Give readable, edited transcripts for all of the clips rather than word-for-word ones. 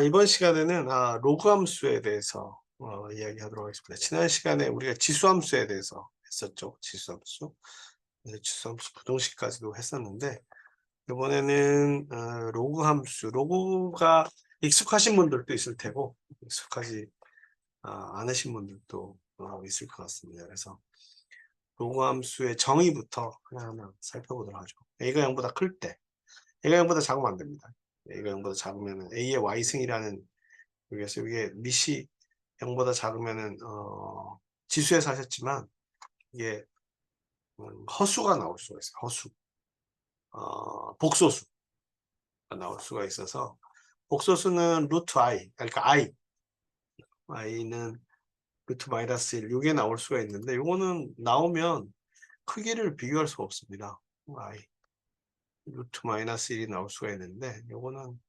이번 시간에는 로그 함수에 대해서 이야기하도록 하겠습니다. 지난 시간에 우리가 지수 함수에 대해서 했었죠. 지수 함수. 지수 함수 부등식까지도 했었는데 이번에는 로그 함수. 로그가 익숙하신 분들도 있을 테고 익숙하지 않으신 분들도 있을 것 같습니다. 그래서 로그 함수의 정의부터 하나하나 살펴보도록 하죠. a가 0보다 클 때, a가 0보다 작으면 안 됩니다. a가 0보다 작으면 a의 y승이라는, 그래서 이게 밑이 0보다 작으면은 지수에서 하셨지만 이게 허수가 나올 수가 있어요. 허수. 복소수가 나올 수가 있어서, 복소수는 루트 i, 그러니까 i는 루트 마이너스 1, 이게 나올 수가 있는데, 요거는 나오면 크기를 비교할 수가 없습니다. i 루트 마이너스 1이 나올 수가 있는데, 요거는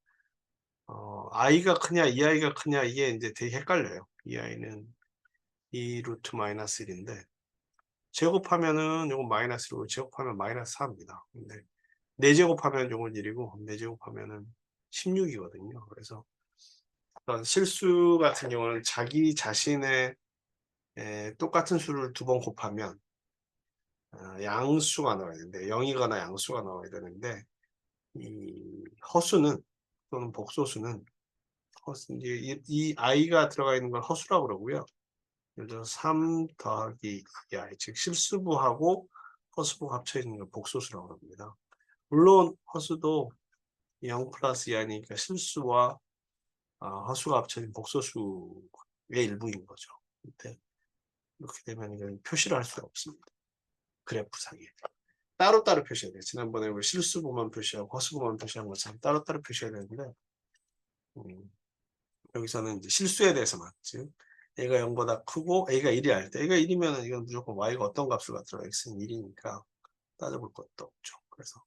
i가 크냐 이 i가 크냐, 이게 이제 되게 헷갈려요. 이 i는 2 루트 마이너스 1인데 제곱하면은 요건 마이너스 1이고 제곱하면 마이너스 4입니다. 근데 4제곱하면 요건 1이고 4제곱하면은 16이거든요. 그래서 어떤 실수 같은 경우는 자기 자신의 똑같은 수를 2번 곱하면 양수가 나와야 되는데, 0이거나 양수가 나와야 되는데, 이 허수는, 또는 복소수는 이 i가 들어가 있는 걸 허수라고 그러고요. 예를 들어 3 더하기 2i, 즉 실수부하고 허수부가 합쳐 있는 걸 복소수라고 합니다. 물론 허수도 0 플러스 2i니까 실수와 허수가 합쳐진 복소수의 일부인 거죠. 근데 이렇게 되면 이건 표시를 할 수가 없습니다. 그래프상에 따로따로 표시해야 돼요. 지난번에 우리 실수부만 표시하고 허수부만 표시한 것처럼 따로따로 표시해야 되는데, 여기서는 이제 실수에 대해서만, 즉 a가 0보다 크고 a가 1이 할 때, a가 1이면 이건 무조건 y가 어떤 값을 갖더라, x는 1이니까 따져볼 것도 없죠. 그래서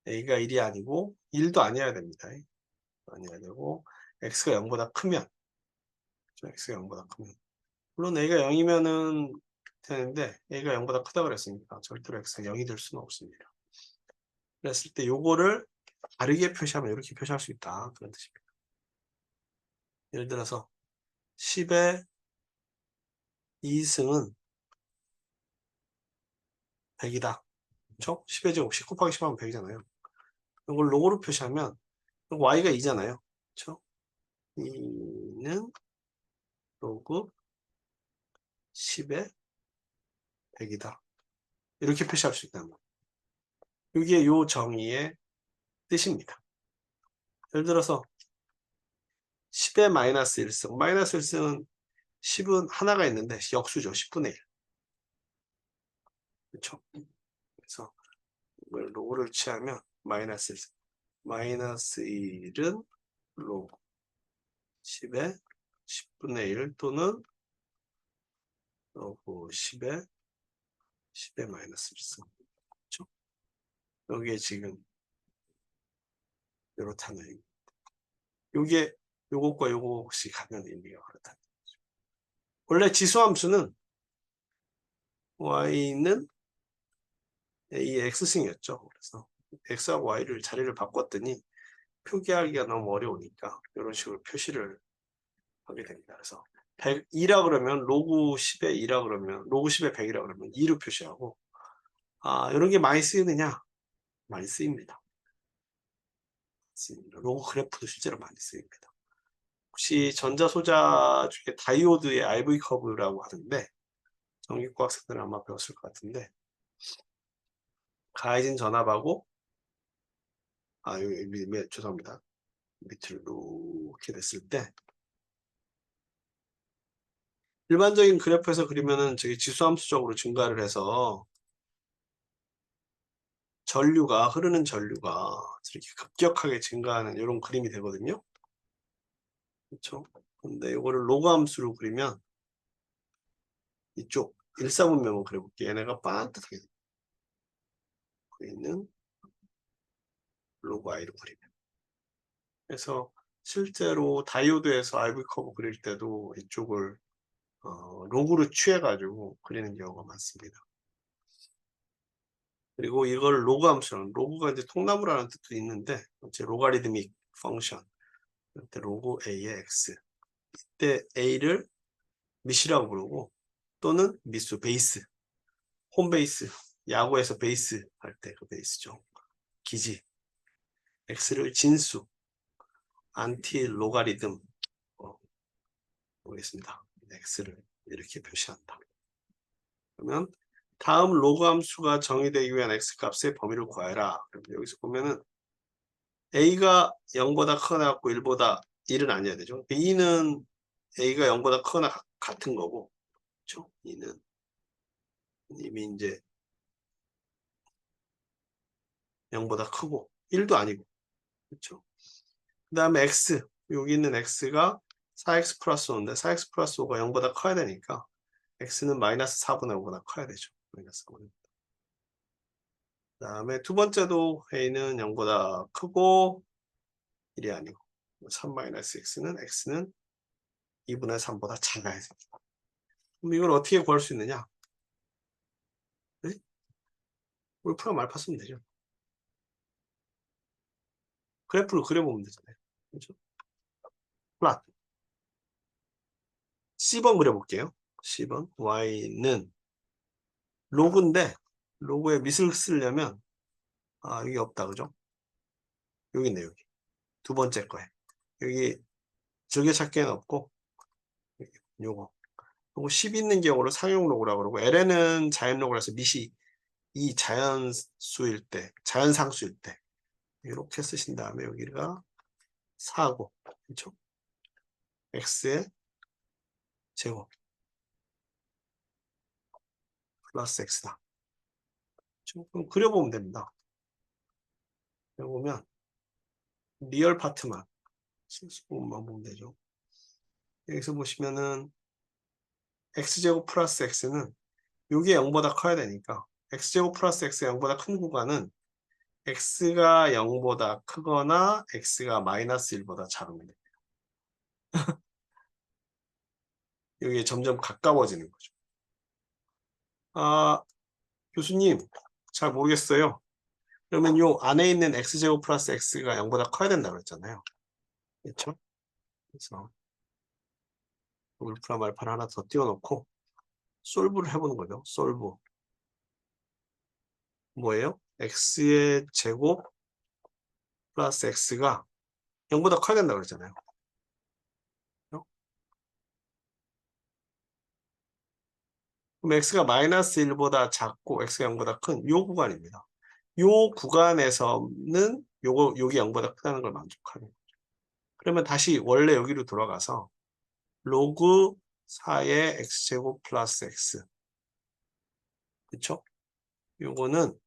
a가 1이 아니고 1도 아니어야 됩니다. 아니어야 되고, x가 0보다 크면, x가 0보다 크면, 물론 a가 0이면은 되는데 a가 0보다 크다 그랬으니까 절대로 x가 0이 될 수는 없습니다. 그랬을 때 요거를 다르게 표시하면 이렇게 표시할 수 있다, 그런 뜻입니다. 예를 들어서 10의 2승은 100이다. 그렇죠? 10의 제곱, 10 곱하기 10 하면 100이잖아요. 이걸 로고로 표시하면 y가 2잖아요. 그렇죠? 2는 로그 10의 100이다. 이렇게 표시할 수 있다는 거예요. 이게 요 정의의 뜻입니다. 예를 들어서 10의 마이너스 1승, 마이너스 1승은 10은 하나가 있는데 역수죠. 10분의 1. 그렇죠? 그래서 이걸 로고를 취하면 마이너스 1승, 마이너스 1은 로그 10의 10분의 1 또는 로그 10의 마이너스 1승. 그렇죠? 여기에 지금 이렇다는 의미. 요게 요것과 요것이 같는 의미가 그렇다. 원래 지수함수는 y는 이 x승이었죠. 그래서 x하고 y를 자리를 바꿨더니 표기하기가 너무 어려우니까 이런 식으로 표시를 하게 됩니다. 그래서 100이라 그러면 로그 10에 2라 그러면 로그 10에 100이라 그러면 2로 표시하고, 이런 게 많이 쓰이느냐? 많이 쓰입니다. 로그 그래프도 실제로 많이 쓰입니다. 혹시 전자소자 중에 다이오드의 RV 커브라고 하는데, 전기과 학생들은 아마 배웠을 것 같은데, 가해진 전압하고, 여기 죄송합니다. 밑으로 이렇게 됐을 때, 일반적인 그래프에서 그리면은 저기 지수함수적으로 증가를 해서 흐르는 전류가 이렇게 급격하게 증가하는 이런 그림이 되거든요. 그렇죠? 근데 이거를 로그 함수로 그리면, 이쪽 일사분면으로 그려볼게요. 얘네가 반듯하게 보이는 로그 i로 그리면. 그래서 실제로 다이오드에서 RV 커브 그릴 때도 이쪽을 로그로 취해가지고 그리는 경우가 많습니다. 그리고 이걸 로그 함수는, 로그가 이제 통나무라는 뜻도 있는데, 이제 로가리드믹 펑션, 이때 로그 A의 X. 이때 A를 미시라고 부르고 또는 미수, 베이스, 홈베이스, 야구에서 베이스 할 때 그 베이스죠. 기지. X를 진수, 안티 로가리즘 보겠습니다. X를 이렇게 표시한다. 그러면 다음 로그 함수가 정의되기 위한 X 값의 범위를 구하라. 여기서 보면은 A가 0보다 크거나 같고 1보다 1은 아니어야 되죠. B는 A가 0보다 크거나 같은 거고, 그렇죠? 2는 이미 이제 0보다 크고 1도 아니고, 그렇죠? 그 다음에 X, 여기 있는 X가 4X 플러스 5인데 4X 플러스 5가 0보다 커야 되니까 X는 마이너스 4분의 5보다 커야 되죠. 마이너스 5는. 그 다음에 두 번째도 A는 0보다 크고 1이 아니고 3-X는 X는 2분의 3보다 작아야 됩니다. 그럼 이걸 어떻게 구할 수 있느냐? 네? 울프랑 말파 쓰면 되죠. 그래프를 그려보면 되잖아요. 그렇죠? 플랫. C번 그려볼게요. C번. Y는 로그인데 로그에 밑을 쓰려면 여기 없다. 그죠? 여기 있네. 여기. 두 번째 거에. 여기 즐겨찾기에는 없고 요거. 요거 10 있는 경우를 상용 로그라고 그러고 LN은 자연 로그라서 밑이 이 자연수일 때, 자연상수일 때 이렇게 쓰신 다음에 여기가 4고 그렇죠? x의 제곱 플러스 x다. 그럼 그려보면 됩니다. 그려보면 리얼 파트만 실수분만 보면 되죠. 여기서 보시면은 x제곱 플러스 x는 이게 0보다 커야 되니까 x제곱 플러스 x가 0보다 큰 구간은 x가 0보다 크거나 x가 마이너스 1보다 작으면 됩니다. 여기에 점점 가까워지는 거죠. 교수님 잘 모르겠어요. 그러면 요 안에 있는 x제곱 플러스 x가 0보다 커야 된다고 그랬잖아요. 그렇죠? 그래서 울프라 말파를 하나 더 띄워놓고 솔브를 해보는 거죠. 솔브. 뭐예요? x의 제곱 플러스 x가 0보다 커야 된다고 그랬잖아요. 그럼 x가 마이너스 1보다 작고 x가 0보다 큰 요 구간입니다. 요 구간에서는 요게 0보다 크다는 걸 만족하는 거죠. 그러면 다시 원래 여기로 돌아가서 로그 4의 x제곱 플러스 x. 그쵸? 요거는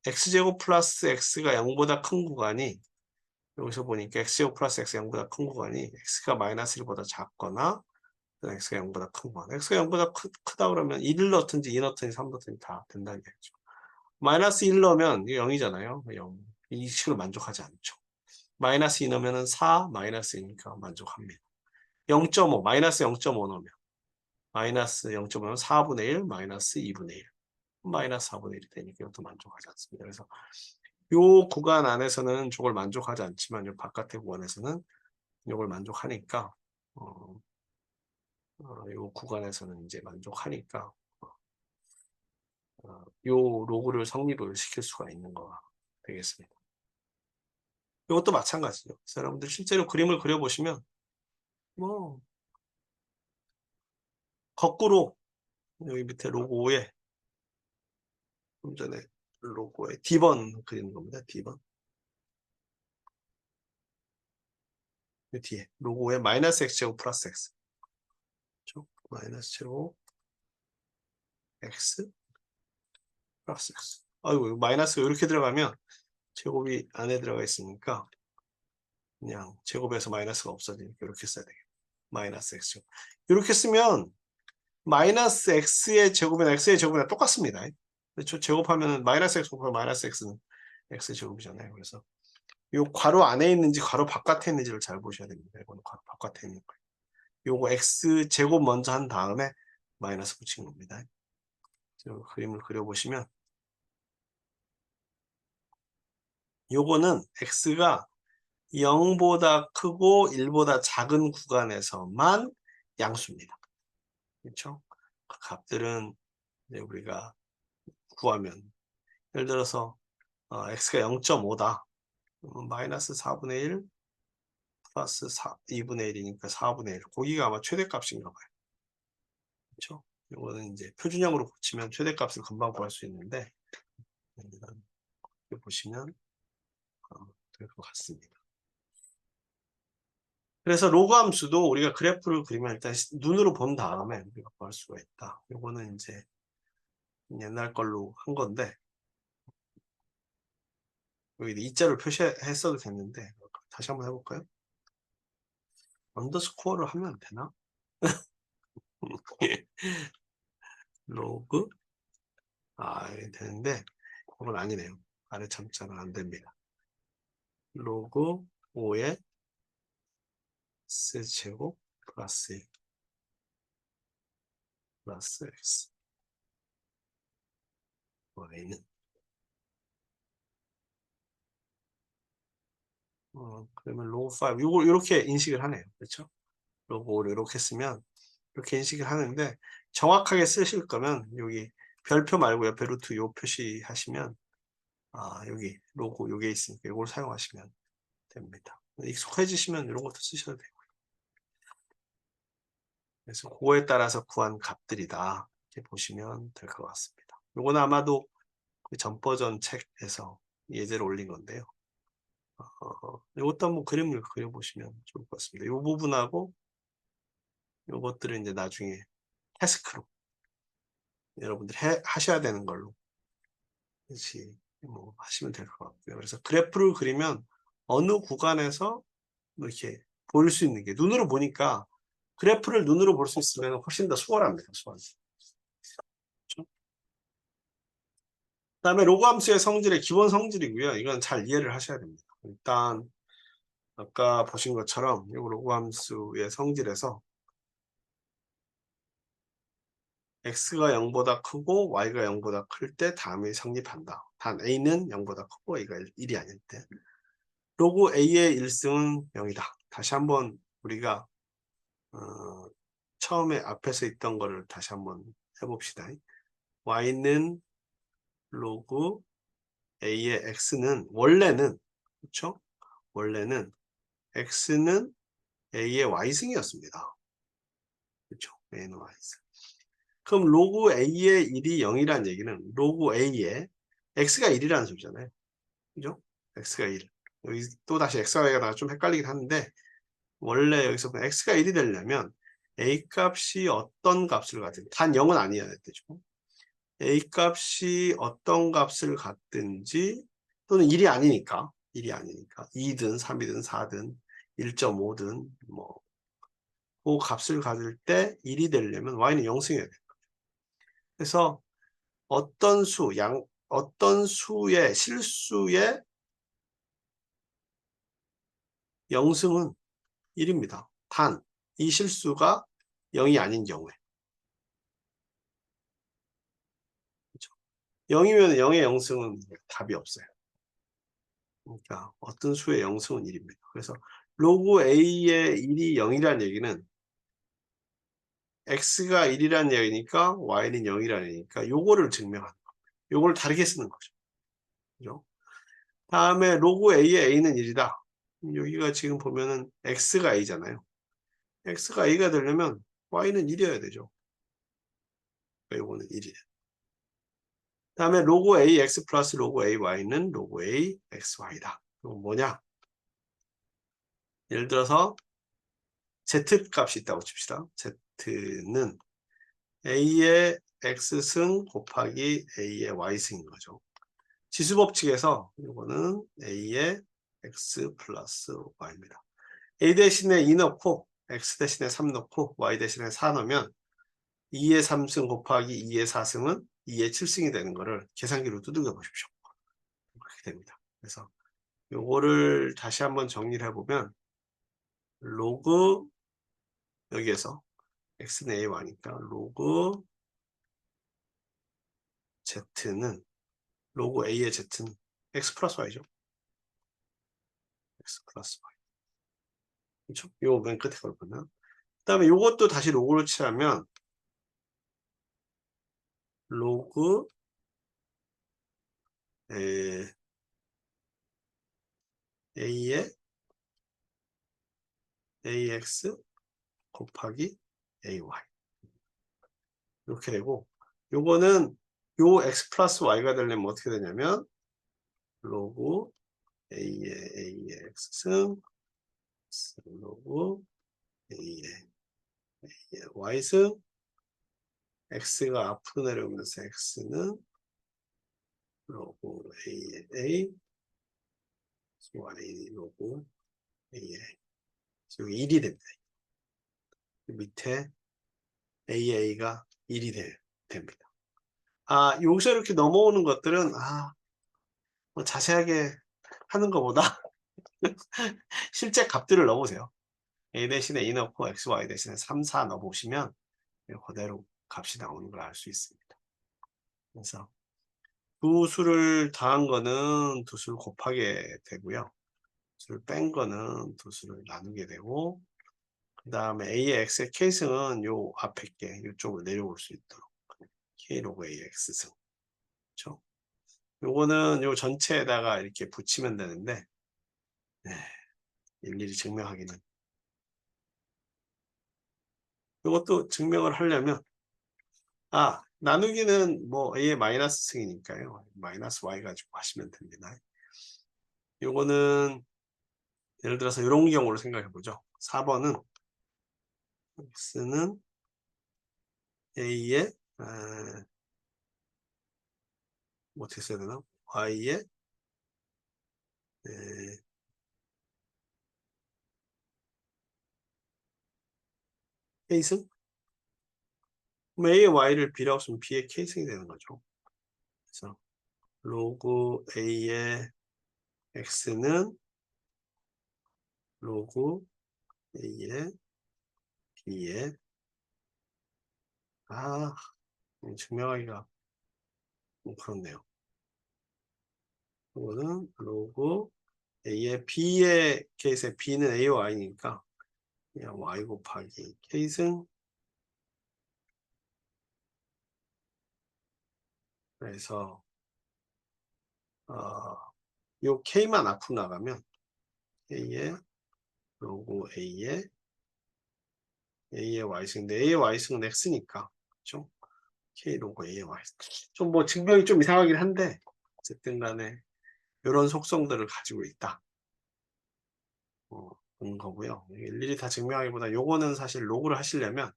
x제곱 플러스 x가 0보다 큰 구간이 여기서 보니까 x제곱 플러스 x가 0보다 큰 구간이 x가 마이너스 1보다 작거나 x가 0보다 큰 구간. x가 0보다 크다 그러면 1을 넣든지 2 넣든지 3 넣든지 다 된다는 얘기죠. 마이너스 1 넣으면 이게 0이잖아요. 0. 이 식을 만족하지 않죠. 마이너스 2 넣으면 4, 마이너스 2니까 만족합니다. 0.5, 마이너스 0.5 넣으면 마이너스 0.5는 4분의 1, 마이너스 2분의 1. 마이너스 4분의 1이 되니까 이것도 만족하지 않습니다. 그래서 요 구간 안에서는 저걸 만족하지 않지만 요 바깥의 구간에서는 이걸 만족하니까 요 구간에서는 이제 만족하니까 요 로그를 성립을 시킬 수가 있는 거가 되겠습니다. 이것도 마찬가지죠. 그래서 여러분들 실제로 그림을 그려보시면 뭐 거꾸로 여기 밑에 로그 5에 좀 전에 로고에 D번 그리는 겁니다. D번. 이 뒤에 로고에 마이너스 x제곱 플러스 x. 그렇죠? 마이너스 제곱 x 플러스 x. 아이고 마이너스가 이렇게 들어가면 제곱이 안에 들어가 있으니까 그냥 제곱에서 마이너스가 없어지니까 이렇게 써야 되겠다. 마이너스 x제곱. 이렇게 쓰면 마이너스 x의 제곱이나 x의 제곱이나 똑같습니다. 그렇죠? 제곱하면 마이너스 x 곱하면 마이너스 x는 x 제곱이잖아요. 그래서 요 괄호 안에 있는지 괄호 바깥에 있는지를 잘 보셔야 됩니다. 이거는 괄호 바깥에 있는 거예요. 요거 x 제곱 먼저 한 다음에 마이너스 붙인 겁니다. 그림을 그려보시면 요거는 x가 0보다 크고 1보다 작은 구간에서만 양수입니다. 그렇죠? 그 값들은 이제 우리가 구하면, 예를 들어서 x가 0.5다. 마이너스 4분의 1 플러스 2분의 1이니까 4분의 1. 거기가 아마 최대값인가 봐요. 그렇죠? 이거는 이제 표준형으로 고치면 최대값을 금방 구할 수 있는데, 이렇게 보시면 될 것 같습니다. 그래서 로그 함수도 우리가 그래프를 그리면 일단 눈으로 본 다음에 우리가 구할 수가 있다. 이거는 이제 옛날 걸로 한 건데, 여기 이자로 표시했어도 됐는데 다시 한번 해볼까요? 언더스코어를 하면 안 되나? 로그 되는데 그건 아니네요. 아래 참자는 안 됩니다. 로그 5의 S제곱 플러스 1 플러스 X Y는 그러면 로그 5 이걸 이렇게 인식을 하네요. 그렇죠? 로그 5를 이렇게 쓰면 이렇게 인식을 하는데, 정확하게 쓰실 거면 여기 별표 말고 옆에 루트 요 표시하시면 여기 로고 요게 있으니까 이걸 사용하시면 됩니다. 익숙해지시면 이런 것도 쓰셔도 되고. 그래서 그거에 따라서 구한 값들이다, 이렇게 보시면 될 것 같습니다. 요건 아마도 그 전 버전 책에서 예제를 올린 건데요. 이것도 한번 그림을 그려보시면 좋을 것 같습니다. 이 부분하고 요것들은 이제 나중에 태스크로 여러분들이 하셔야 되는 걸로 같이 뭐 하시면 될 것 같고요. 그래서 그래프를 그리면 어느 구간에서 이렇게 보일 수 있는 게, 눈으로 보니까 그래프를 눈으로 볼 수 있으면 훨씬 더 수월합니다. 수월. 그렇죠? 그다음에 로그 함수의 성질의 기본 성질이고요. 이건 잘 이해를 하셔야 됩니다. 일단 아까 보신 것처럼 이 로그 함수의 성질에서 x가 0보다 크고 y가 0보다 클 때 다음이 성립한다. 단 a는 0보다 크고 a가 1이 아닐 때. 로그 a의 1승은 0이다. 다시 한번 우리가 처음에 앞에서 있던 거를 다시 한번 해봅시다. y는 로그 a의 x는 원래는, 그렇죠? 원래는 x는 a의 y승이었습니다. 그렇죠? a는 y승. 그럼 로그 a의 1이 0이라는 얘기는 로그 a의 x가 1이라는 소리잖아요. 그죠? x가 1. 여기 또 다시 x와 y가 좀 헷갈리긴 하는데, 원래 여기서 x가 1이 되려면 a 값이 어떤 값을 가진, 단 0은 아니어야 되죠. a 값이 어떤 값을 갖든지, 또는 1이 아니니까 2든 3이든 4든 1.5든 뭐 그 값을 가질 때 1이 되려면 y는 0승해야 돼요. 그래서 어떤 수의 실수의 0승은 1입니다. 단 이 실수가 0이 아닌 경우에. 그렇죠? 0이면 0의 0승은 답이 없어요. 그러니까 어떤 수의 0승은 1입니다. 그래서 로그 a의 1이 0이라는 얘기는 x가 1이라는 얘기니까 y는 0이라는 얘기니까 요거를 증명하는 거예요. 요걸 다르게 쓰는 거죠. 그죠? 다음에 로그 a의 a는 1이다. 여기가 지금 보면은 x가 a잖아요. x가 a가 되려면 y는 1이어야 되죠. 요거는 1이에요. 다음에 로그 a x 플러스 로그 a y는 로그 a x y다. 이건 뭐냐? 예를 들어서 z 값이 있다고 칩시다. z는 a의 x승 곱하기 a의 y승인 거죠. 지수법칙에서 이거는 a의 x 플러스 y입니다. a 대신에 2 넣고 x 대신에 3 넣고 y 대신에 4 넣으면 2의 3승 곱하기 2의 4승은 2의 7승이 되는 거를 계산기로 두들겨 보십시오. 그렇게 됩니다. 그래서 요거를 다시 한번 정리를 해보면 로그, 여기에서 x는 a y니까 로그 z는, 로그 a의 z는 x 플러스 y죠. x 플러스 y. 그렇죠? 요 맨 끝에 걸 보면. 그 다음에 요것도 다시 로그로 취하면 로그 a의 ax 곱하기 ay 이렇게 되고, 요거는 요 x 플러스 y가 되려면 어떻게 되냐면 로그 a의 ax승 로그 a의 y승 x가 앞으로 내려오면서 x는 로그 a의 a y 로그 a의 여기 1이 됩니다. 밑에 AA가 1이 됩니다. 여기서 이렇게 넘어오는 것들은 뭐 자세하게 하는 것보다 실제 값들을 넣어보세요. A 대신에 2 넣고 XY 대신에 3, 4 넣어보시면 그대로 값이 나오는 걸 알 수 있습니다. 그래서 두 수를 더한 거는 두 수를 곱하게 되고요. 수를 뺀 거는 두 수를 나누게 되고, 그 다음에 A의 X의 K승은 요 앞에 게 이쪽으로 내려올 수 있도록 K 로그 A X승. 그렇죠? 요거는 요 전체에다가 이렇게 붙이면 되는데, 일일이 증명하기는. 요것도 증명을 하려면, 나누기는 뭐 A의 마이너스 승이니까요. 마이너스 Y 가지고 하시면 됩니다. 요거는 예를 들어서 이런 경우로 생각해 보죠. 4번은 X는 A의 어떻게 써야 되나? Y의 K승? 그럼 A의 Y를 B라고 쓰면 B의 K승이 되는 거죠. 그래서 로그 A의 X는 로그 A의 B의 증명하기가 그렇네요. 이거는 로그 A의 B의 케이스에 B는 A와 Y니까 그냥 Y 곱하기 K승. 그래서 요 K만 앞으로 나가면 A의 로그 A의 Y승인데 A의 Y승은 X니까 그렇죠? K 로그 A의 Y승. 좀 뭐 증명이 좀 이상하긴 한데 어쨌든 간에 이런 속성들을 가지고 있다. 그런 거고요. 일일이 다 증명하기보다 요거는 사실 로그를 하시려면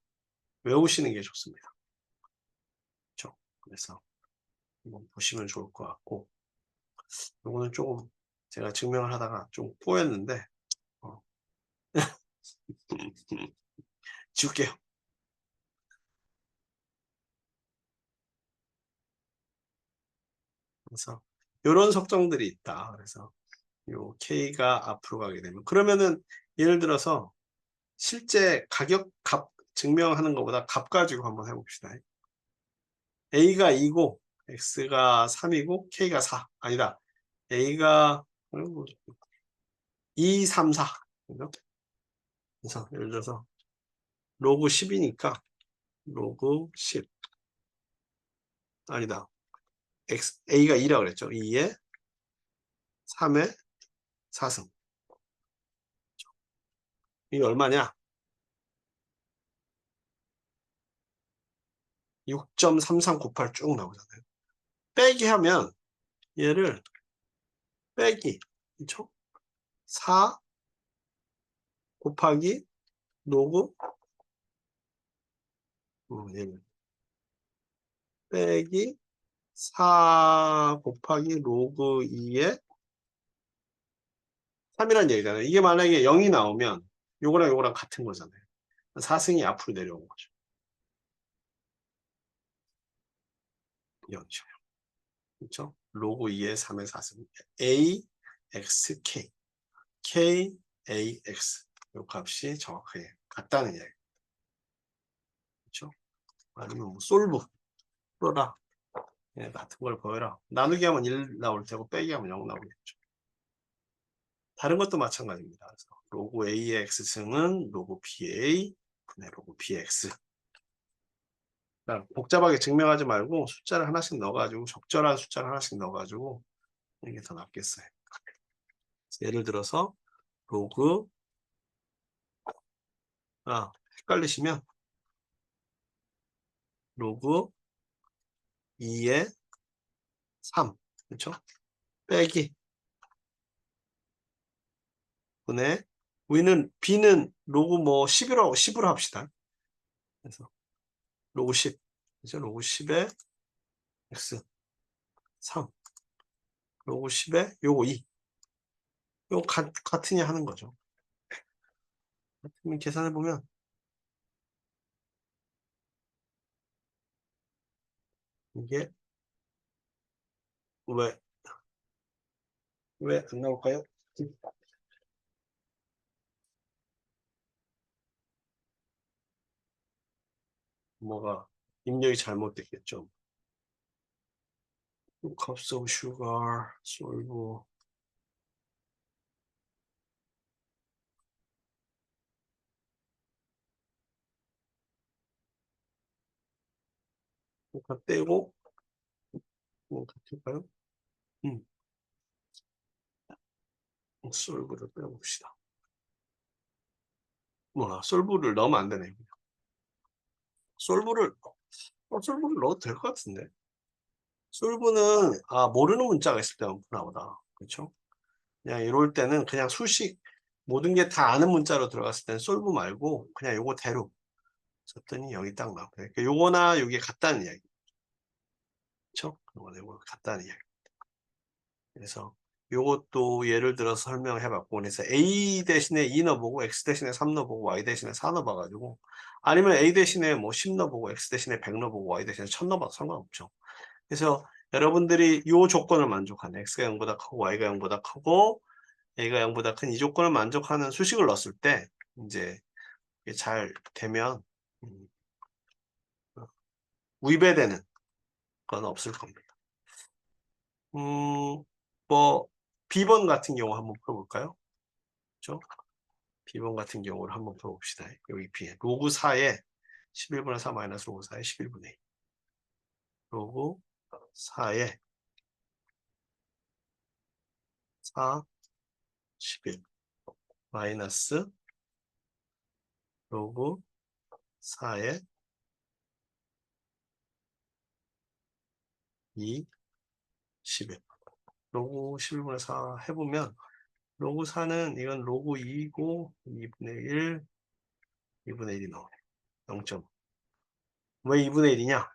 외우시는 게 좋습니다. 그렇죠? 그래서 한번 보시면 좋을 것 같고, 요거는 조금 제가 증명을 하다가 좀 꼬였는데 지울게요. 그래서 요런 속성들이 있다. 그래서 요 K가 앞으로 가게 되면 그러면은 예를 들어서 실제 가격 값 증명하는 것보다 값 가지고 한번 해봅시다. A가 2고 X가 3이고 K가 4 아니다. A가 2, 3, 4 그래서 예를 들어서 로그 10이니까 로그 10 아니다. A가 2라고 그랬죠. 2에 3에 4승. 이게 얼마냐? 6.3398 쭉 나오잖아요. 빼기 하면 얘를 빼기 그렇죠? 4 곱하기 로그 얘는 빼기 4 곱하기 로그 2에 3이라는 얘기잖아요. 이게 만약에 0이 나오면 요거랑 요거랑 같은 거잖아요. 4승이 앞으로 내려온 거죠. 이런 식으로. 그렇죠? 로그 2에 3에 4승. A, X, K. K, A, X. 요 값이 정확하게 같다는 이야기. 그렇죠? 아니면 뭐 솔브, 풀어라. 같은 걸 보여라. 나누기 하면 1 나올 테고 빼기 하면 0 나오겠죠. 다른 것도 마찬가지입니다. 그래서 로그 A의 X승은 로그 BA 분의 로그 BX. 복잡하게 증명하지 말고 숫자를 하나씩 넣어가지고 적절한 숫자를 하나씩 넣어가지고 이게 더 낫겠어요. 예를 들어서 로그 헷갈리시면 로그 2의 3 그렇죠? 빼기 분의 우리는 b는 로그 뭐 10으로 합시다. 그래서 로그 10 그죠? 로그 10의 x 3 로그 10의 요거 2 요거 같으냐 하는 거죠. 그러면 계산해 보면 이게 왜 안 나올까요? 뭐가 입력이 잘못됐겠죠. cups of sugar, 솔브 다 떼고 뭐 같을까요? 솔브를 빼봅시다. 솔브를 넣으면 안 되네. 솔브를 넣어도 될 것 같은데. 솔브는 모르는 문자가 있을 때만 나오다. 그렇죠? 그냥 이럴 때는 그냥 수식 모든 게 다 아는 문자로 들어갔을 때는 솔브 말고 그냥 요거 대로 썼더니 여기 딱 나와요. 그러니까 요거나 요게 같다는 이야기. 그렇죠? 요거 같다는 이야기. 그래서 요것도 예를 들어서 설명을 해봤고 그래서 A 대신에 2 넣어보고 X 대신에 3 넣어보고 Y 대신에 4 넣어봐가지고 아니면 A 대신에 뭐 10 넣어보고 X 대신에 100 넣어보고 Y 대신에 1000 넣어봐도 상관없죠. 그래서 여러분들이 요 조건을 만족하는 X가 0보다 크고 Y가 0보다 크고 A가 0보다 큰 이 조건을 만족하는 수식을 넣었을 때 이제 이게 잘 되면 위배되는 건 없을 겁니다. 뭐 B번 같은 경우 한번 풀어볼까요? 그렇죠? B번 같은 경우를 한번 풀어봅시다. 여기 B 로그 4에 11분의 4 마이너스 로그 4에 11분의 2 로그 4에 4 11 마이너스 로그 4에 2 11 로그 11분의 4 해보면 로그 4는 이건 로그 2고 2분의 1 2분의 1이 나오네 0.5 왜 2분의 1이냐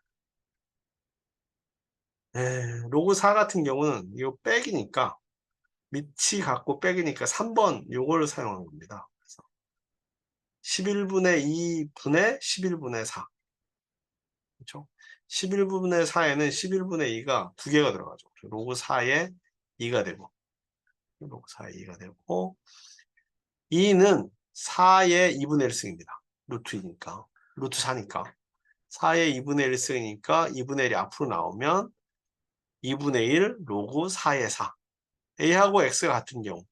로그 4 같은 경우는 이거 빼기니까 밑이 같고 빼기니까 3번 요걸 사용한 겁니다. 그래서 11분의 2분의 11분의 4 그렇죠? 11분의 4에는 11분의 2가 두 개가 들어가죠. 로그 4에 2가 되고 로그 4에 2가 되고 2는 4의 2분의 1승입니다. 루트이니까 루트 4니까 4의 2분의 1승이니까 2분의 1이 앞으로 나오면 2분의 1 로그 4의 4 A하고 X가 같은 경우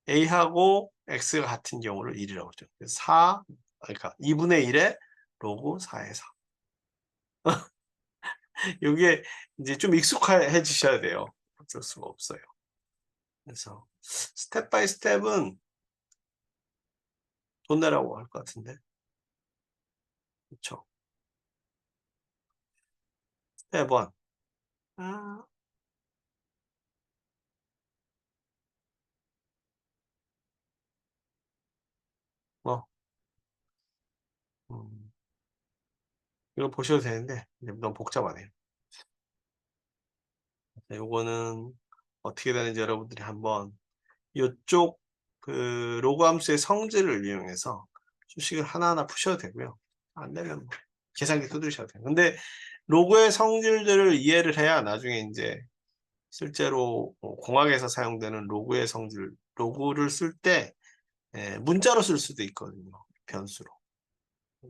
A하고 X가 같은 경우를 1이라고 하죠. 4 그러니까 2분의 1의 로그 4의 4 이게 이제 좀 익숙해지셔야 돼요. 어쩔 수가 없어요. 그래서 스텝 바이 스텝은 돈 내라고 할 것 같은데. 그렇죠. 스텝 1. 아, 뭐, 음, 이거 보셔도 되는데 너무 복잡하네요. 요거는 어떻게 되는지 여러분들이 한번 이쪽 그 로그 함수의 성질을 이용해서 수식을 하나하나 푸셔도 되고요. 안 되면 뭐 계산기 두드리셔도 돼요. 근데 로그의 성질들을 이해를 해야 나중에 이제 실제로 공학에서 사용되는 로그의 성질, 로그를 쓸 때 문자로 쓸 수도 있거든요. 변수로.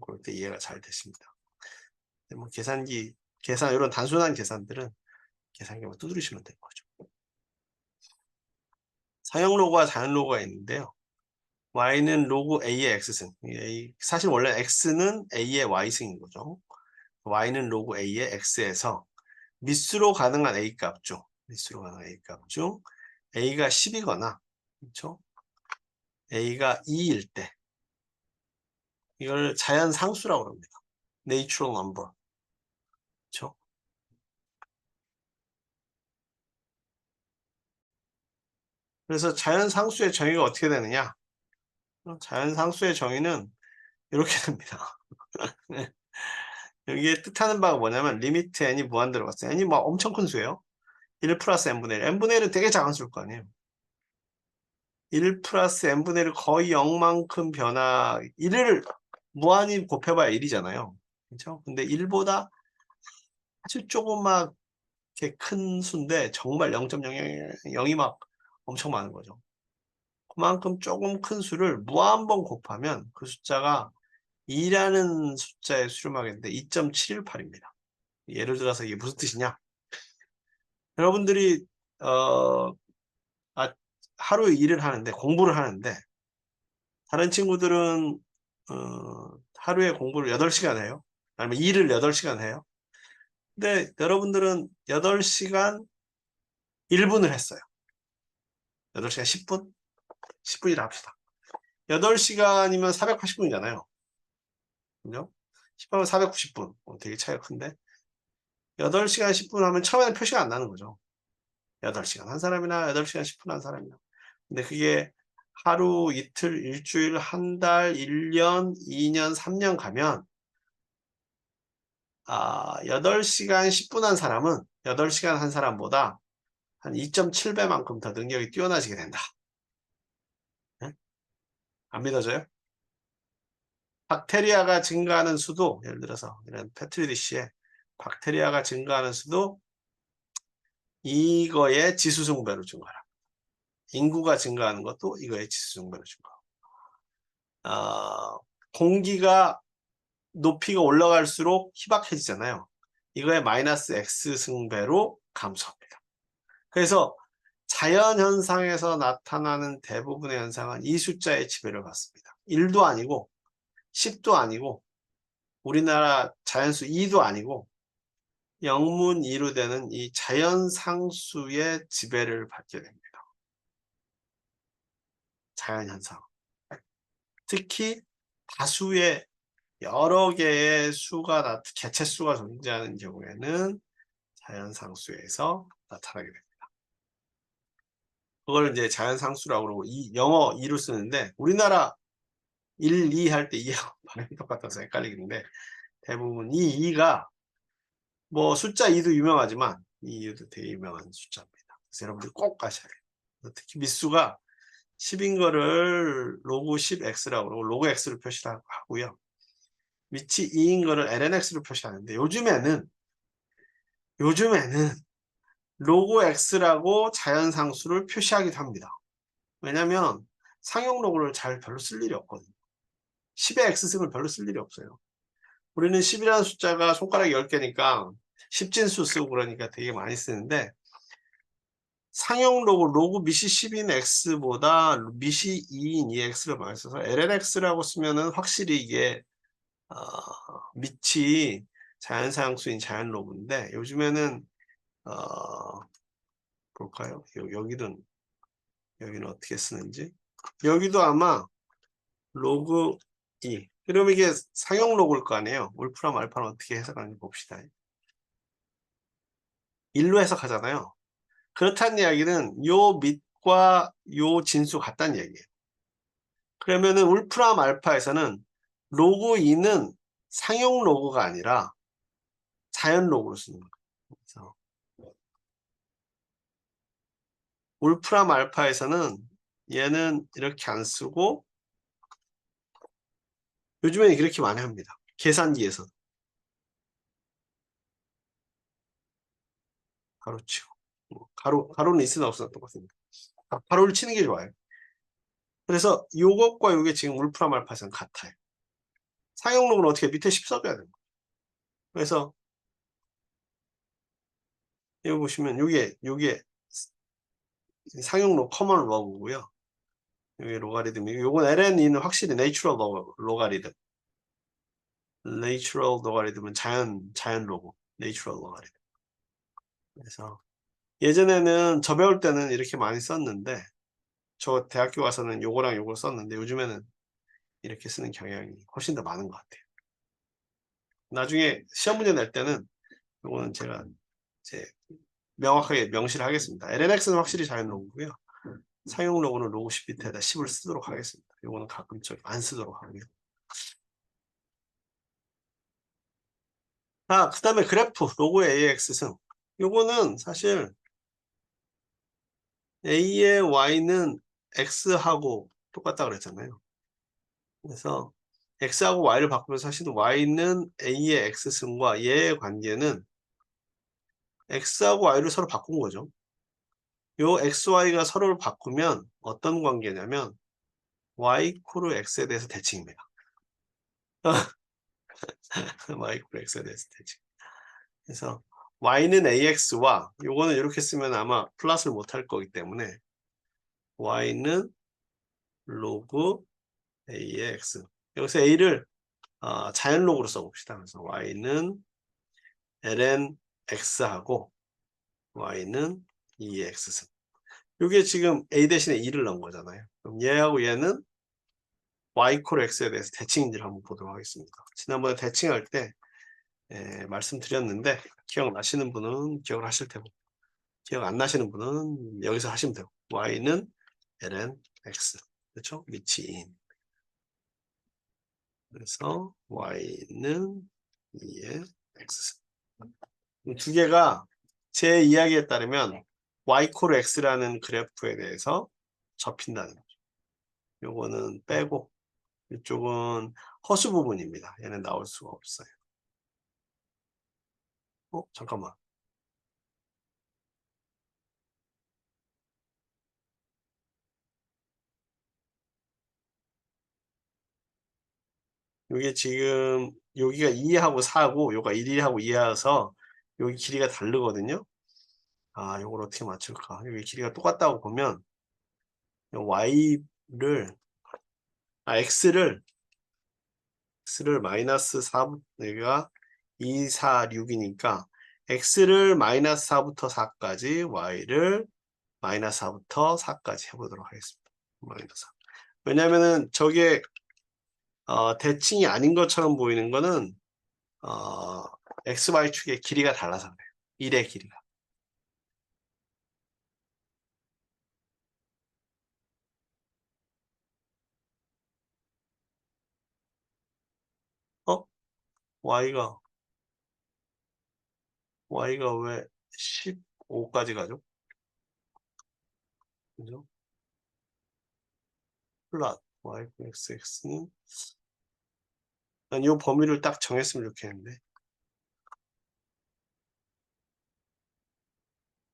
그럴 때 이해가 잘 되십니다. 뭐 계산 이런 단순한 계산들은 계산기만 두드리시면 되는 거죠. 상형 로그와 자연 로그가 있는데요. y는 로그 a의 x승. 사실 원래 x는 a의 y승인 거죠. y는 로그 a의 x에서 미수로 가능한 a 값 중, 미수로 가능한 a 값 중 a가 10이거나, 그렇죠? a가 2일 때 이걸 자연 상수라고 합니다. natural number. 그렇죠? 그래서 자연 상수의 정의가 어떻게 되느냐? 자연 상수의 정의는 이렇게 됩니다. 여기에 뜻하는 바가 뭐냐면 리미트 n이 무한대로 갔어요. n이 막 엄청 큰 수예요. 1 플러스 n분의 1. n분의 1은 되게 작은 수일 거 아니에요. 1 플러스 n분의 1 거의 0만큼 변화, 1을 무한히 곱해봐야 1이잖아요. 그렇죠? 근데 1보다 아주 조그맣게 큰 수인데 정말 0.000이 막 엄청 많은 거죠. 그만큼 조금 큰 수를 무한번 곱하면 그 숫자가 2라는 숫자에 수렴하겠는데 2.718입니다. 예를 들어서 이게 무슨 뜻이냐? 여러분들이 어, 하루에 일을 하는데 공부를 하는데 다른 친구들은 하루에 공부를 8시간 해요. 아니면 일을 8시간 해요. 근데 여러분들은 8시간 1분을 했어요. 8시간 10분? 10분이라 합시다. 8시간이면 480분이잖아요. 그죠? 10분은 490분. 되게 차이가 큰데. 8시간 10분 하면 처음에는 표시가 안 나는 거죠. 8시간 한 사람이나 8시간 10분 한 사람이나. 근데 그게 하루, 이틀, 일주일, 한 달, 1년, 2년, 3년 가면 8시간 10분 한 사람은 8시간 한 사람보다 한 2.7배만큼 더 능력이 뛰어나지게 된다. 네? 안 믿어져요? 박테리아가 증가하는 수도, 예를 들어서 이런 페트리 디시에 박테리아가 증가하는 수도 이거의 지수승배로 증가하라. 인구가 증가하는 것도 이거의 지수승배로 증가하고. 공기가 높이가 올라갈수록 희박해지잖아요. 이거의 마이너스 X승배로 감소합니다. 그래서 자연현상에서 나타나는 대부분의 현상은 이 숫자의 지배를 받습니다. 1도 아니고 10도 아니고 우리나라 자연수 2도 아니고 영문 2로 되는 이 자연상수의 지배를 받게 됩니다. 자연현상. 특히 다수의 여러 개의 수가 개체수가 존재하는 경우에는 자연상수에서 나타나게 됩니다. 그걸 이제 자연상수라고 그러고 영어 2로 쓰는데 우리나라 1, 2 할 때 2하고 발음이 똑같아서 헷갈리는데 대부분 이 2가 뭐 숫자 2도 유명하지만 이 2도 되게 유명한 숫자입니다. 그래서 여러분들 꼭 아셔야 돼요. 특히 미수가 10인 거를 로그 10x라고 그러고 로그 x로 표시를 하고요. 위치 2인 거를 lnx로 표시하는데 요즘에는 로그 x라고 자연상수를 표시하기도 합니다. 왜냐면 상용 로그를 별로 쓸 일이 없거든요. 10의 x승을 별로 쓸 일이 없어요. 우리는 10이라는 숫자가 손가락 10개니까 10진수 쓰고 그러니까 되게 많이 쓰는데 상용 로그 미시 10인 x보다 미시 2인 2x를 많이 써서 lnx라고 쓰면은 확실히 이게 밑이 자연상수인 자연 로그인데 요즘에는 볼까요? 여기는 어떻게 쓰는지 여기도 아마 로그 2 그럼 이게 상용 로그일 거 아니에요. 울프람 알파는 어떻게 해석하는지 봅시다. 1로 해석하잖아요. 그렇다는 이야기는 요 밑과 요 진수 같다는 얘기예요. 그러면은 울프람 알파에서는 로그 2는 상용 로그가 아니라 자연 로그로 쓰는 거예요. 그래서 울프람 알파에서는 얘는 이렇게 안 쓰고 요즘에는 이렇게 많이 합니다. 계산기에서 가로치고 가로는 있으나 없으나 똑같습니다. 가로를 치는 게 좋아요. 그래서 요것과 요게 지금 울프람 알파에서는 같아요. 상용 로그는 어떻게 밑에 10 써줘야 됩니다. 그래서 여기 보시면 요게 상용 커먼 러그고요. 여기 로가리즘이 요건 LNE는 확실히 내추럴 로가리즘. 내추럴 로가리즘은 자연 로그. 내추럴 로가리즘. 그래서 예전에는 저 배울 때는 이렇게 많이 썼는데 저 대학교 가서는 요거랑 요걸 썼는데 요즘에는 이렇게 쓰는 경향이 훨씬 더 많은 것 같아요. 나중에 시험 문제 낼 때는 요거는 제가 이제 명확하게 명시를 하겠습니다. LNX는 확실히 자연 로그고요. 사용 로그는 로그 10비트에다 10을 쓰도록 하겠습니다. 요거는 가끔 안 쓰도록 하고요. 그 다음에 그래프 로그 AX승. 요거는 사실 A의 Y는 X하고 똑같다 그랬잖아요. 그래서 X하고 Y를 바꾸면 사실 Y는 A의 X승과 얘의 관계는 X하고 Y를 서로 바꾼 거죠. 요 XY가 서로를 바꾸면 어떤 관계냐면 Y 이퀄 X에 대해서 대칭입니다. Y 이퀄 X에 대해서 대칭. 그래서 Y는 AX와 요거는 이렇게 쓰면 아마 플러스를 못할 거기 때문에 Y는 로그 A의 X. 여기서 A를 자연 로그로 써봅시다. 그래서 Y는 ln X하고 Y는 2의 X승. 이게 지금 A 대신에 2를 넣은 거잖아요. 그럼 얘하고 얘는 Y 이퀄 X에 대해서 대칭인지를 한번 보도록 하겠습니다. 지난번에 대칭할 때 말씀드렸는데 기억나시는 분은 기억을 하실 테고 기억 안 나시는 분은 여기서 하시면 되고 Y는 ln X. 그렇죠? 위치인. 그래서 Y는 2의 X. 두 개가 제 이야기에 따르면 Y 콜 X라는 그래프에 대해서 접힌다는 거죠. 요거는 빼고 이쪽은 허수 부분입니다. 얘는 나올 수가 없어요. 잠깐만. 요게 지금 여기가 2하고 4고 요가 1하고 2여서 여기 길이가 다르거든요. 요걸 어떻게 맞출까? 여기 길이가 똑같다고 보면 Y를 X를 마이너스 4, 여기가 2, 4, 6이니까 X를 마이너스 4부터 4까지, Y를 마이너스 4부터 4까지 해보도록 하겠습니다. 마이너스 4. 왜냐면은 저게 대칭이 아닌 것처럼 보이는 거는 XY축의 길이가 달라서 그래요. 1의 길이가. 어? Y가 왜 15까지 가죠? 그죠? 플랫 Y, XX는 난 이 범위를 딱 정했으면 좋겠는데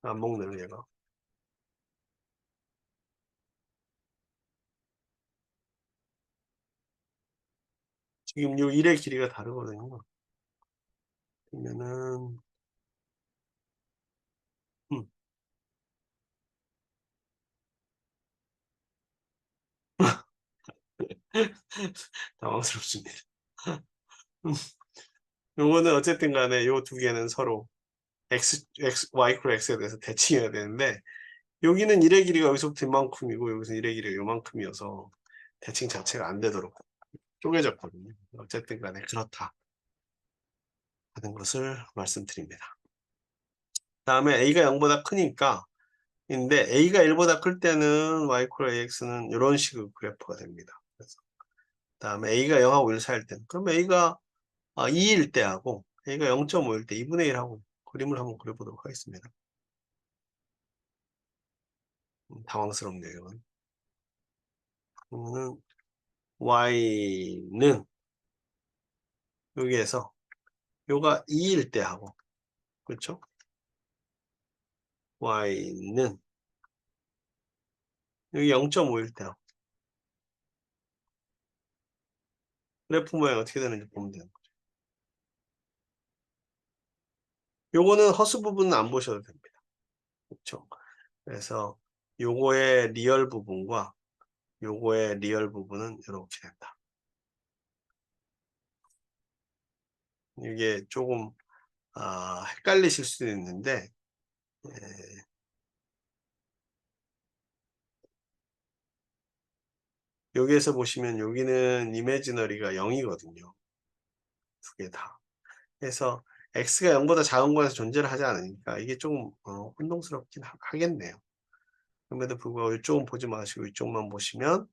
안 먹네요 얘가. 지금 요 1의 길이가 다르거든요. 그러면은 음, 당황스럽습니다. 요거는 어쨌든 간에 요 두 개는 서로 Y, X에 대해서 대칭해야 되는데 여기는 1의 길이가 여기서부터 이만큼이고 여기서 1의 길이가 요만큼이어서 대칭 자체가 안 되도록 쪼개졌거든요. 어쨌든 간에 그렇다 하는 것을 말씀드립니다. 다음에 A가 0보다 크니까 근데 A가 1보다 클 때는 Y 콜 AX는 이런 식의 그래프가 됩니다. 그래서 다음에 A가 0하고 1 사이일 때는 그럼 A가 2일 때 하고 A가 0.5일 때 2분의 1 하고 그림을 한번 그려보도록 하겠습니다. 당황스럽네요. 이건. 그러면은 Y는 여기에서 요가 2일 때 하고 그렇죠? Y는 여기 0.5일 때 하고 그래프 모양 어떻게 되는지 보면 돼요. 요거는 허수 부분은 안 보셔도 됩니다. 그렇죠? 그래서 요거의 리얼 부분과 요거의 리얼 부분은 이렇게 된다. 이게 조금 헷갈리실 수도 있는데 여기에서 보시면 여기는 이미지너리가 0이거든요. 두 개 다. 그래서 x가 0보다 작은 곳에서 존재를 하지 않으니까 이게 조금 혼동스럽긴 하겠네요. 그럼에도 불구하고 이쪽은 보지 마시고 이쪽만 보시면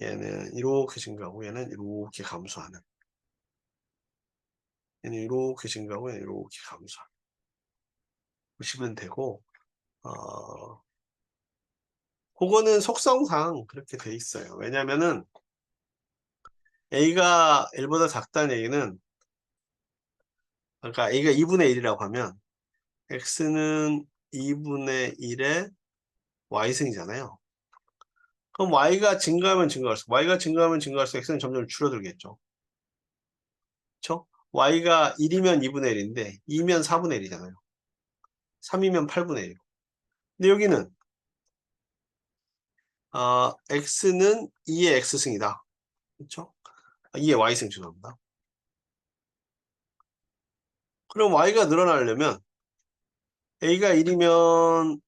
얘는 이렇게 증가하고 얘는 이렇게 감소하는, 얘는 이렇게 증가하고 얘는 이렇게 감소하는 보시면 되고, 그거는 속성상 그렇게 돼 있어요. 왜냐면은 a가 1보다 작다는 얘기는, 그러니까 a가 2분의 1이라고 하면 x는 2분의 1의 y승이잖아요. 그럼 y가 증가하면 증가할수록, y가 증가하면 증가할수록 x는 점점 줄어들겠죠. 그렇죠? y가 1이면 2분의 1인데 2면 4분의 1이잖아요. 3이면 8분의 1. 근데 여기는 x는 2의 x승이다. 그렇죠? 2의 y승 죄송합니다. 그럼 y가 늘어나려면 a가 1이면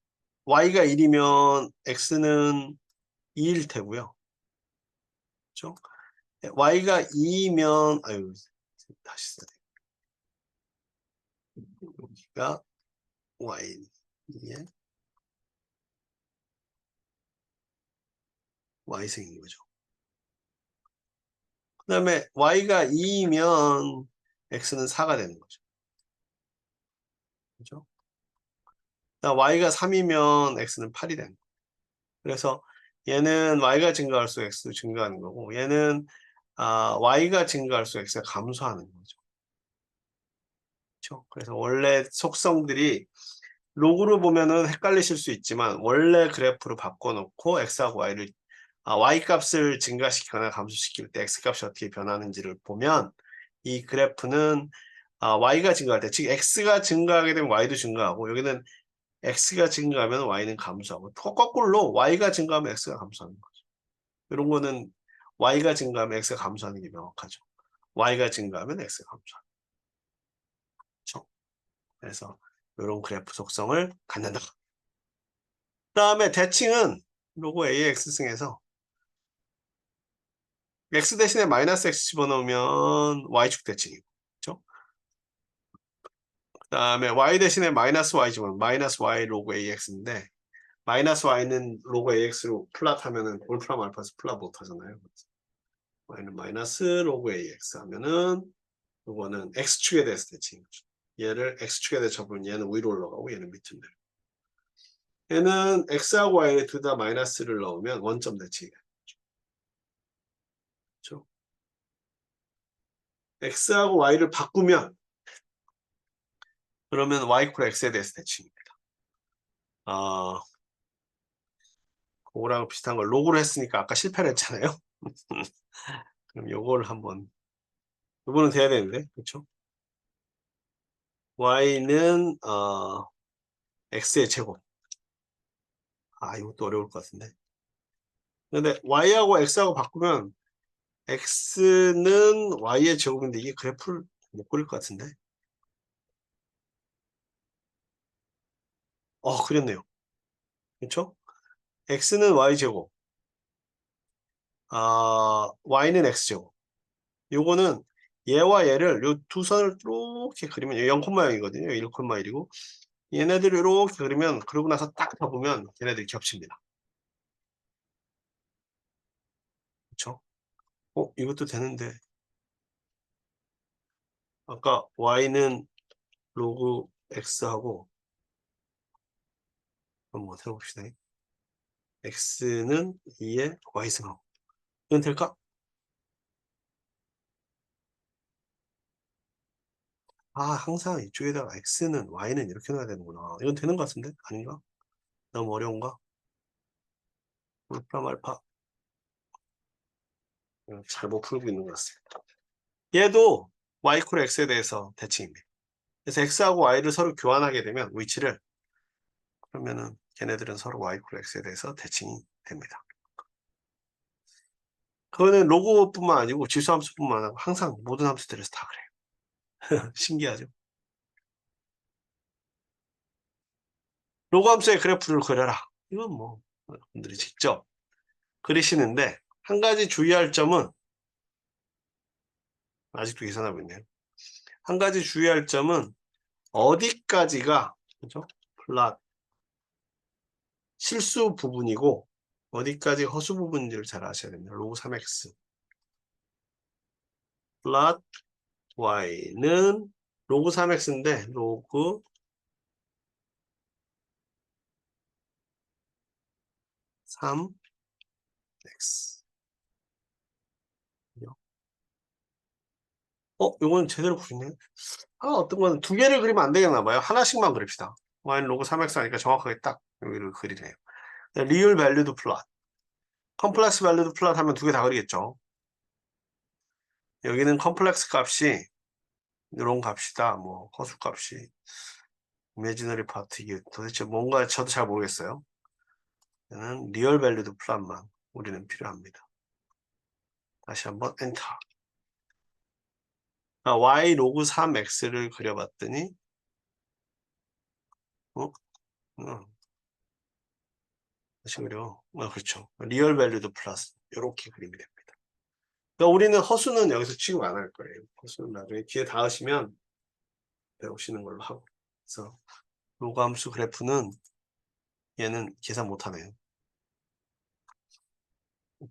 y가 1이면 x는 2일 테고요. 그렇죠? y가 2면 아유 다시 써야 돼. 여기가 y 2의 y승인 거죠. 그 다음에 y가 2면 x는 4가 되는 거죠. 그죠? y가 3이면 x는 8이 되는 거예요. 그래서 얘는 y가 증가할수록 x도 증가하는 거고, 얘는 y가 증가할수록 x가 감소하는 거죠. 그렇죠? 그래서 원래 속성들이 로그로 보면은 헷갈리실 수 있지만 원래 그래프로 바꿔놓고 x하고 y를 y 값을 증가시키거나 감소시킬 때 x 값이 어떻게 변하는지를 보면 이 그래프는 y가 증가할 때, 즉 x가 증가하게 되면 y도 증가하고, 여기는 x가 증가하면 y는 감소하고, 거꾸로 y가 증가하면 x가 감소하는 거죠. 이런 거는 y가 증가하면 x가 감소하는 게 명확하죠. y가 증가하면 x가 감소하는 거죠. 그래서 이런 그래프 속성을 갖는다. 그 다음에 대칭은 로고 AX승에서 x 대신에 마이너스 x 집어넣으면 y축 대칭이고, 그렇죠? 그 다음에 y 대신에 마이너스 y 집어넣으면 마이너스 y 로고 AX인데, 마이너스 y는 로고 AX로 플랫하면은 올프람 알파에서 플랫 못하잖아요. y는 마이너스 로고 AX 하면은 이거는 x축에 대해서 대칭인 거죠. 얘를 x축에 대해서 접으면 얘는 위로 올라가고 얘는 밑으로 내려. 얘는 x하고 y에 둘 다 마이너스를 넣으면 원점 대칭이 되는 거죠. x하고 y를 바꾸면 그러면 y 이퀄 x에 대해서 대칭입니다. 그거랑 비슷한 걸 로그로 했으니까 아까 실패를 했잖아요. 그럼 요거를 한번, 요거는 돼야 되는데, 그렇죠? y는 x의 제곱. 이것도 어려울 것 같은데. 근데 y하고 x하고 바꾸면 x는 y의 제곱인데 이게 그래프를 못 그릴 것 같은데. 그랬네요. 그렇죠? x는 y 제곱, y는 x 제곱. 요거는 얘와 얘를 요 두 선을 이렇게 그리면 0, 모양이거든요. 1, 1이고 얘네들을 이렇게 그리면, 그러고 나서 딱 봐보면 얘네들이 겹칩니다. 그렇죠? 이것도 되는데 아까 y는 로그 x하고 한번 해봅시다. x는 2의 y승하고 이건 될까? 항상 이쪽에다가 x는 y는 이렇게 넣어야 되는구나. 이건 되는 것 같은데? 아닌가? 너무 어려운가? 울프람 알파 잘 못 풀고 있는 것 같습니다. 얘도 y 이퀄 x에 대해서 대칭입니다. 그래서 x하고 y를 서로 교환하게 되면 위치를, 그러면은 걔네들은 서로 y = x에 대해서 대칭이 됩니다. 그거는 로그뿐만 아니고 지수함수뿐만 아니고 항상 모든 함수들에서 다 그래요. 신기하죠? 로그 함수의 그래프를 그려라. 이건 뭐 여러분들이 직접 그리시는데 한 가지 주의할 점은 아직도 계산하고 있네요. 한 가지 주의할 점은 어디까지가 그죠? 플랫 실수 부분이고 어디까지 허수 부분인지를 잘 아셔야 됩니다. 로그 3x 플랫 y는 로그 3x인데 로그 3x 요건 제대로 그리네. 어떤 건 두 개를 그리면 안 되겠나 봐요. 하나씩만 그립시다. y는 로그 3x 하니까 정확하게 딱 여기를 그리네요. 리얼 밸류드 플롯, 컴플렉스 밸류드 플롯 하면 두 개 다 그리겠죠. 여기는 컴플렉스 값이 이런 값이다. 뭐 허수 값이 이미지너리 파트 이게 도대체 뭔가 저도 잘 모르겠어요. 저는 리얼 밸류드 플롯만 우리는 필요합니다. 다시 한번 엔터. y 로그 3x를 그려봤더니 다시 그려. 그렇죠. 리얼 밸류드 플러스 이렇게 그림이 됩니다. 그러니까 우리는 허수는 여기서 취급 안 할 거예요. 허수는 나중에 기회 닿으시면 배우시는 걸로 하고. 그래서 로그 함수 그래프는 얘는 계산 못하네요.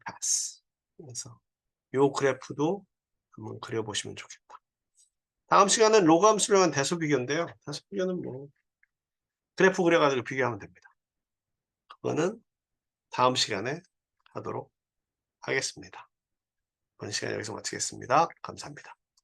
패스. 그래서 요 그래프도 한번 그려보시면 좋겠다. 다음 시간은 로그 함수를 위한 대수 비교인데요. 대수 비교는 뭐 그래프 그려가지고 비교하면 됩니다. 그거는 다음 시간에 하도록 하겠습니다. 이번 시간 여기서 마치겠습니다. 감사합니다.